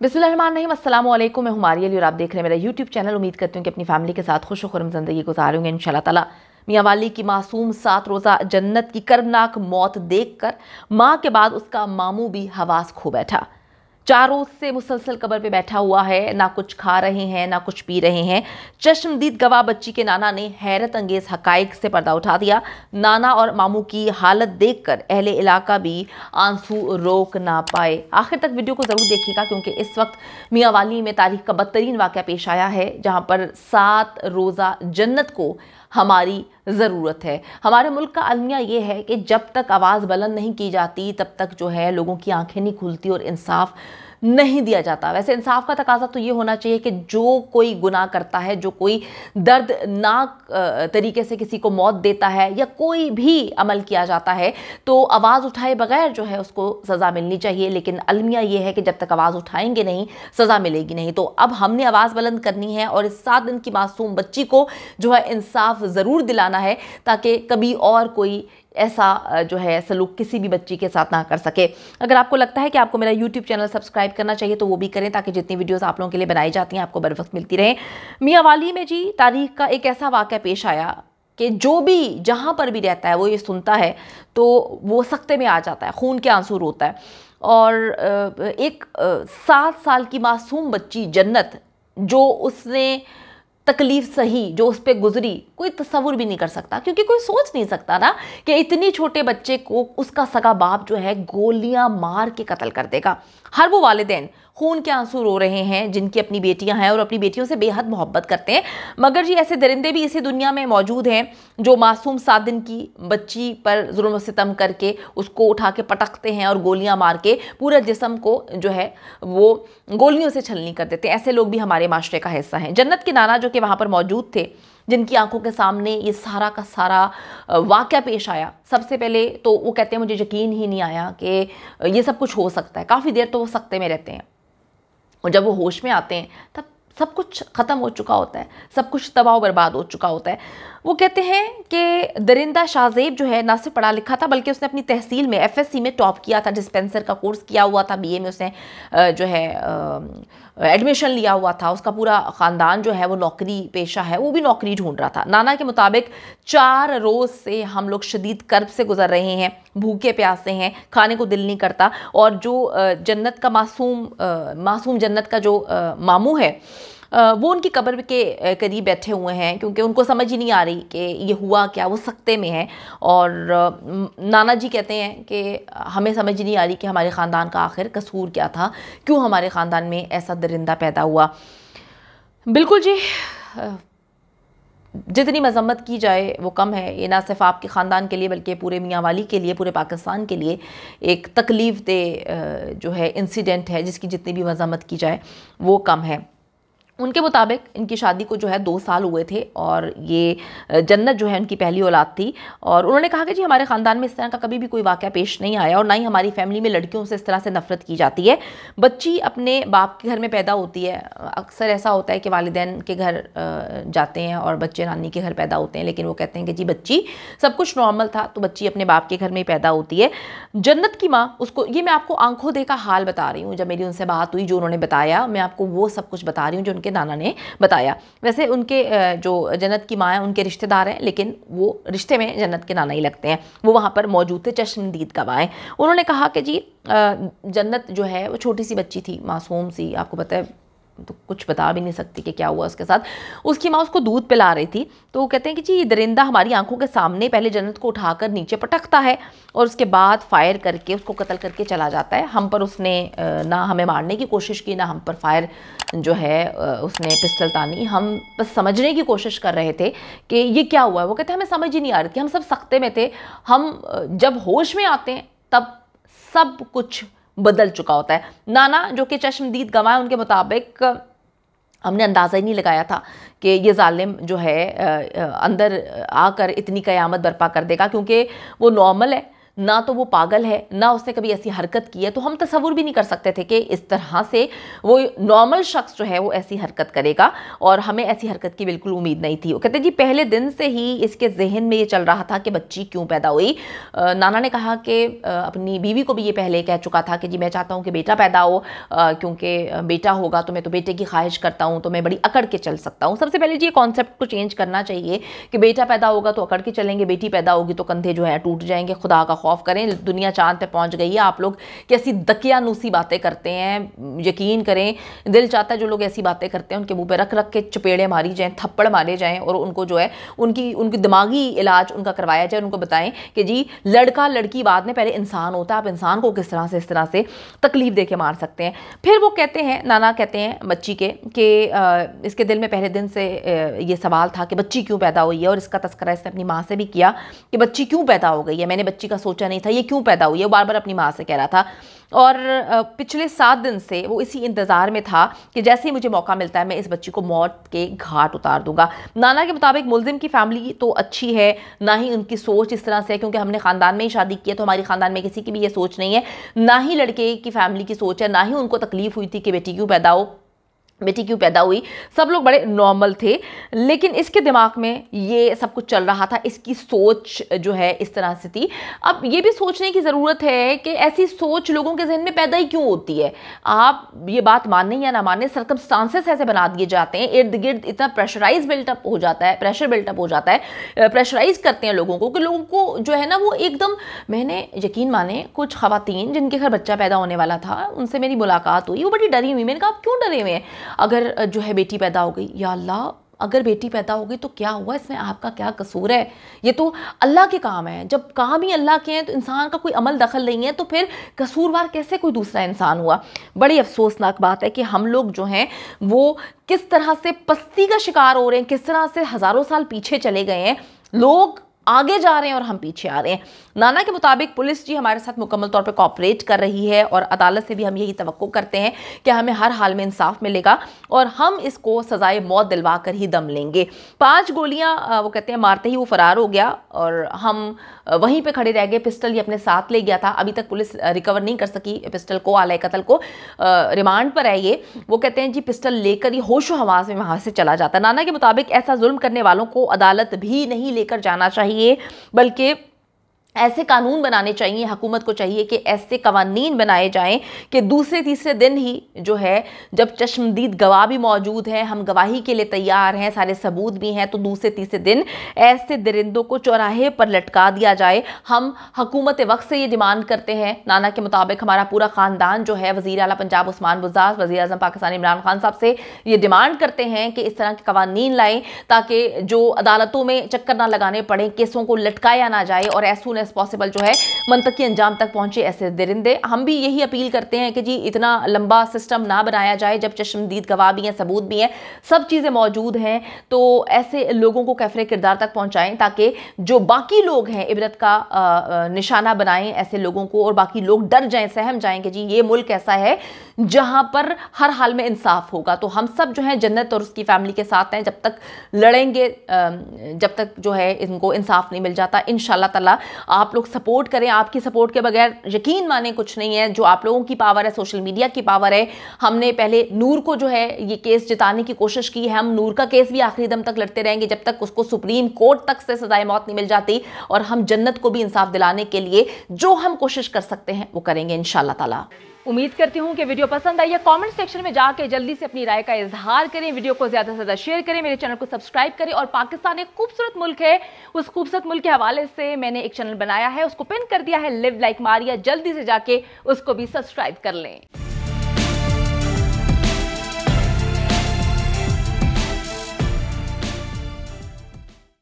बिस्मिल्लाहिर्रहमानिर्रहीम, अस्सलाम वालेकुम। मैं हुमारी अली और आप देख रहे हैं मेरा यूट्यूब चैनल। उम्मीद करती हूँ कि अपनी फैमिली के साथ खुश खुर्रम ज़िंदगी गुजारूंगे इंशाल्लाह ताला। मियाँ वाली की मासूम 7 रोज़ा जन्नत की कर्बनाक मौत देखकर माँ के बाद उसका मामू भी हवास खो बैठा। 4 रोज से मुसलसल कब्र पे बैठा हुआ है, ना कुछ खा रहे हैं ना कुछ पी रहे हैं। चश्मदीद गवाह बच्ची के नाना ने हैरत अंगेज हकाइक से पर्दा उठा दिया। नाना और मामू की हालत देखकर अहले इलाका भी आंसू रोक ना पाए। आखिर तक वीडियो को जरूर देखिएगा क्योंकि इस वक्त मियाँ वाली में तारीख का बदतरीन वाक़या पेश आया है, जहां पर 7 रोज़ा जन्नत को हमारी ज़रूरत है। हमारे मुल्क का अलमिया ये है कि जब तक आवाज़ बुलंद नहीं की जाती तब तक जो है लोगों की आंखें नहीं खुलती और इंसाफ नहीं दिया जाता। वैसे इंसाफ का तकाजा तो ये होना चाहिए कि जो कोई गुनाह करता है, जो कोई दर्दनाक तरीके से किसी को मौत देता है या कोई भी अमल किया जाता है तो आवाज़ उठाए बगैर जो है उसको सज़ा मिलनी चाहिए। लेकिन अलमिया ये है कि जब तक आवाज़ उठाएंगे नहीं सज़ा मिलेगी नहीं। तो अब हमने आवाज़ बुलंद करनी है और इस 7 दिन की मासूम बच्ची को जो है इंसाफ ज़रूर दिलाना है ताकि कभी और कोई ऐसा जो है सलूक किसी भी बच्ची के साथ ना कर सके। अगर आपको लगता है कि आपको मेरा यूट्यूब चैनल सब्सक्राइब करना चाहिए तो वो भी करें ताकि जितनी वीडियोस आप लोगों के लिए बनाई जाती हैं आपको बर वक्त मिलती रहे। मियाँ वाली में जी तारीख का एक ऐसा वाक़या पेश आया कि जो भी जहाँ पर भी रहता है वो ये सुनता है तो वो सख्ते में आ जाता है, खून के आंसू रोता है। और एक 7 साल की मासूम बच्ची जन्नत, जो उसने तकलीफ सही, जो उस पर गुजरी, कोई तस्वुर भी नहीं कर सकता। क्योंकि कोई सोच नहीं सकता ना कि इतनी छोटे बच्चे को उसका सगा बाप जो है गोलियां मार के कत्ल कर देगा। हर वो वालिदैन खून के आंसू रो रहे हैं जिनकी अपनी बेटियां हैं और अपनी बेटियों से बेहद मोहब्बत करते हैं। मगर जी ऐसे दरिंदे भी इसी दुनिया में मौजूद हैं जो मासूम 7 दिन की बच्ची पर जुल्म व सितम करके उसको उठा के पटकते हैं और गोलियां मार के पूरा जिस्म को जो है वो गोलियों से छलनी कर देते हैं। ऐसे लोग भी हमारे माशरे का हिस्सा हैं। जन्नत के नाना जो कि वहाँ पर मौजूद थे, जिनकी आंखों के सामने ये सारा का सारा वाक़या पेश आया, सबसे पहले तो वो कहते हैं मुझे यकीन ही नहीं आया कि ये सब कुछ हो सकता है। काफ़ी देर तो वो सख्ते में रहते हैं और जब वो होश में आते हैं तब सब कुछ ख़त्म हो चुका होता है, सब कुछ तबाह बर्बाद हो चुका होता है। वो कहते हैं कि दरिंदा शाहजेब जो है ना सिर्फ पढ़ा लिखा था बल्कि उसने अपनी तहसील में FSC में टॉप किया था, डिस्पेंसर का कोर्स किया हुआ था, BA में उसने जो है एडमिशन लिया हुआ था। उसका पूरा ख़ानदान जो है वो नौकरी पेशा है, वो भी नौकरी ढूंढ रहा था। नाना के मुताबिक 4 रोज़ से हम लोग शदीद कर्ब से गुजर रहे हैं, भूखे प्यासे हैं, खाने को दिल नहीं करता। और जो जन्नत का मासूम जन्नत का जो मामू है वो उनकी कब्र के करीब बैठे हुए हैं क्योंकि उनको समझ ही नहीं आ रही कि ये हुआ क्या। वो सख्ते में है और नाना जी कहते हैं कि हमें समझ ही नहीं आ रही कि हमारे ख़ानदान का आखिर कसूर क्या था, क्यों हमारे ख़ानदान में ऐसा दरिंदा पैदा हुआ। बिल्कुल जी, जितनी मजम्मत की जाए वो कम है। ये ना सिर्फ आपके ख़ानदान के लिए बल्कि पूरे मियाँ वाली के लिए, पूरे पाकिस्तान के लिए एक तकलीफ़ दे जो है इंसिडेंट है जिसकी जितनी भी मजम्मत की जाए वो कम है। उनके मुताबिक इनकी शादी को जो है 2 साल हुए थे और ये जन्नत जो है उनकी पहली औलाद थी। और उन्होंने कहा कि जी हमारे ख़ानदान में इस तरह का कभी भी कोई वाक़या पेश नहीं आया और ना ही हमारी फैमिली में लड़कियों से इस तरह से नफ़रत की जाती है। बच्ची अपने बाप के घर में पैदा होती है। अक्सर ऐसा होता है कि वालिदैन के घर जाते हैं और बच्चे नानी के घर पैदा होते हैं, लेकिन वो कहते हैं कि जी बच्ची सब कुछ नॉर्मल था तो बच्ची अपने बाप के घर में पैदा होती है। जन्नत की माँ उसको, ये मैं आपको आंखों देखा हाल बता रही हूँ, जब मेरी उनसे बात हुई जो उन्होंने बताया मैं आपको वो सब कुछ बता रही हूँ जो के नाना ने बताया। वैसे उनके जो जन्नत की माँ है उनके रिश्तेदार हैं, लेकिन वो रिश्ते में जन्नत के नाना ही लगते हैं। वो वहाँ पर मौजूद थे, चश्मदीद गवाह हैं। उन्होंने कहा कि जी जन्नत जो है वो छोटी सी बच्ची थी, मासूम सी, आपको पता है तो कुछ बता भी नहीं सकती कि क्या हुआ उसके साथ। उसकी माँ उसको दूध पिला रही थी तो वो कहते हैं कि जी दरिंदा हमारी आंखों के सामने पहले जन्नत को उठाकर नीचे पटकता है और उसके बाद फायर करके उसको कत्ल करके चला जाता है। हम पर उसने ना हमें मारने की कोशिश की, ना हम पर फायर जो है उसने पिस्टल तानी। हम बस समझने की कोशिश कर रहे थे कि ये क्या हुआ है। वो कहते हैं हमें समझ ही नहीं आ रही थी, हम सब सख्ते में थे। हम जब होश में आते हैं तब सब कुछ बदल चुका होता है। नाना जो कि चश्मदीद गवाह, उनके मुताबिक हमने अंदाज़ा ही नहीं लगाया था कि ये जालिम जो है अंदर आकर इतनी क़यामत बर्पा कर देगा, क्योंकि वो नॉर्मल है ना तो वो पागल है, ना उसने कभी ऐसी हरकत की है, तो हम तसव्वुर भी नहीं कर सकते थे कि इस तरह से वो नॉर्मल शख्स जो है वो ऐसी हरकत करेगा, और हमें ऐसी हरकत की बिल्कुल उम्मीद नहीं थी। वो कहते जी पहले दिन से ही इसके जहन में ये चल रहा था कि बच्ची क्यों पैदा हुई। नाना ने कहा कि अपनी बीवी को भी ये पहले कह चुका था कि जी मैं चाहता हूँ कि बेटा पैदा हो, क्योंकि बेटा होगा तो मैं तो बेटे की ख्वाहिश करता हूँ, तो मैं बड़ी अकड़ के चल सकता हूँ। सबसे पहले जी ये कॉन्सेप्ट को चेंज करना चाहिए कि बेटा पैदा होगा तो अकड़ के चलेंगे, बेटी पैदा होगी तो कंधे जो है टूट जाएंगे। खुदा का खौफ करें, दुनिया चांद पे पहुंच गई है, आप लोग कैसी दकियानूसी बातें करते हैं। यकीन करें, दिल चाहता है जो लोग ऐसी बातें करते हैं उनके मुंह पे रख रख के चपेड़े मारी जाएं, थप्पड़ मारे जाएं, और उनको जो है उनकी दिमागी इलाज उनका करवाया जाए। उनको बताएं कि जी लड़का लड़की बाद में, पहले इंसान होता है, आप इंसान को किस तरह से इस तरह से तकलीफ दे के मार सकते हैं। फिर वो कहते हैं, नाना कहते हैं बच्ची के कि इसके दिल में पहले दिन से ये सवाल था कि बच्ची क्यों पैदा हुई है, और इसका तस्करा इसने अपनी माँ से भी किया कि बच्ची क्यों पैदा हो गई है, मैंने बच्ची का सोचा नहीं था, ये क्यों पैदा हुई है, वो बार बार अपनी माँ से कह रहा था। और पिछले 7 दिन से वो इसी इंतज़ार में था कि जैसे ही मुझे मौका मिलता है मैं इस बच्ची को मौत के घाट उतार दूंगा। नाना के मुताबिक मुलजिम की फैमिली तो अच्छी है, ना ही उनकी सोच इस तरह से है, क्योंकि हमने ख़ानदान में ही शादी की है तो हमारी ख़ानदान में किसी की भी ये सोच नहीं है, ना ही लड़के की फैमिली की सोच है, ना ही उनको तकलीफ हुई थी कि बेटी क्यों पैदा हुई। सब लोग बड़े नॉर्मल थे, लेकिन इसके दिमाग में ये सब कुछ चल रहा था, इसकी सोच जो है इस तरह से थी। अब ये भी सोचने की ज़रूरत है कि ऐसी सोच लोगों के जहन में पैदा ही क्यों होती है। आप ये बात माने या ना माने, सर्कमस्टांसेस ऐसे बना दिए जाते हैं, इर्द गिर्द इतना प्रेशर बिल्टअप हो जाता है, प्रेशराइज करते हैं लोगों को कि लोगों को जो है ना वो एकदम, मैंने यकीन माने कुछ खवातीन जिनके घर बच्चा पैदा होने वाला था उनसे मेरी मुलाकात हुई, वो बड़ी डरी हुई। मैंने कहा आप क्यों डरे हुए हैं, अगर जो है बेटी पैदा हो गई, या अल्लाह अगर बेटी पैदा हो गई तो क्या हुआ, इसमें आपका क्या कसूर है, ये तो अल्लाह के काम है। जब काम ही अल्लाह के हैं तो इंसान का कोई अमल दखल नहीं है, तो फिर कसूरवार कैसे कोई दूसरा इंसान हुआ। बड़ी अफसोसनाक बात है कि हम लोग जो हैं वो किस तरह से पस्ती का शिकार हो रहे हैं, किस तरह से हज़ारों साल पीछे चले गए हैं, लोग आगे जा रहे हैं और हम पीछे आ रहे हैं। नाना के मुताबिक पुलिस जी हमारे साथ मुकम्मल तौर पे कोऑपरेट कर रही है, और अदालत से भी हम यही तवक्को करते हैं कि हमें हर हाल में इंसाफ मिलेगा और हम इसको सजाए मौत दिलवा कर ही दम लेंगे। 5 गोलियां वो कहते हैं मारते ही वो फरार हो गया, और हम वहीं पे खड़े रह गए। पिस्टल ये अपने साथ ले गया था, अभी तक पुलिस रिकवर नहीं कर सकी पिस्टल को, आले कत्ल को। रिमांड पर है ये। वो कहते हैं जी पिस्टल लेकर ये होशो हवास में वहाँ से चला जाता। नाना के मुताबिक ऐसा जुल्म करने वालों को अदालत भी नहीं लेकर जाना चाहिए, बल्कि ऐसे कानून बनाने चाहिए, हुकूमत को चाहिए कि ऐसे कवानीन बनाए जाएं कि दूसरे तीसरे दिन ही जो है, जब चश्मदीद गवाह भी मौजूद हैं, हम गवाही के लिए तैयार हैं, सारे सबूत भी हैं, तो दूसरे तीसरे दिन ऐसे दरिंदों को चौराहे पर लटका दिया जाए। हम हुकूमत वक्त से ये डिमांड करते हैं। नाना के मुताबिक हमारा पूरा ख़ानदान जो है वज़ीर आला पंजाब उस्मान बुज़दार, वज़ीर आज़म पाकिस्तान इमरान खान साहब से ये डिमांड करते हैं कि इस तरह के कवानीन लाएँ ताकि जो अदालतों में चक्कर ना लगाने पड़े, केसों को लटकाया ना जाए, और ऐसा पॉसिबल जो है मंतकी अंजाम तक पहुंचे ऐसे दरिंदे। हम भी यही अपील करते हैं कि जी इतना लंबा सिस्टम ना बनाया जाए, जब चश्मदीद गवाह भी हैं, सबूत भी हैं, सब चीज़ें मौजूद हैं, तो ऐसे लोगों को कैफरे किरदार तक पहुंचाएं ताकि जो बाकी लोग हैं इबरत का निशाना बनाएं ऐसे लोगों को, और बाकी लोग डर जाएं, सहम जाएं कि जी ये मुल्क ऐसा है जहां पर हर हाल में इंसाफ होगा। तो हम सब जो है जन्नत और उसकी फैमिली के साथ हैं, जब तक लड़ेंगे, जब तक जो है इनको इंसाफ नहीं मिल जाता। इंशाल्लाह ताला आप लोग सपोर्ट करें, आपकी सपोर्ट के बगैर यकीन माने कुछ नहीं है। जो आप लोगों की पावर है, सोशल मीडिया की पावर है। हमने पहले नूर को जो है ये केस जिताने की कोशिश की है, हम नूर का केस भी आखिरी दम तक लड़ते रहेंगे जब तक उसको सुप्रीम कोर्ट तक से सजाए मौत नहीं मिल जाती, और हम जन्नत को भी इंसाफ दिलाने के लिए जो हम कोशिश कर सकते हैं वो करेंगे इंशाल्लाह ताला। उम्मीद करती हूँ कि वीडियो पसंद आई है। कमेंट सेक्शन में जाके जल्दी से अपनी राय का इजहार करें, वीडियो को ज़्यादा से ज़्यादा शेयर करें, मेरे चैनल को सब्सक्राइब करें। और पाकिस्तान एक खूबसूरत मुल्क है, उस खूबसूरत मुल्क के हवाले से मैंने एक चैनल बनाया है, उसको पिन कर दिया है, लिव लाइक मारिया, जल्दी से जाके उसको भी सब्सक्राइब कर लें।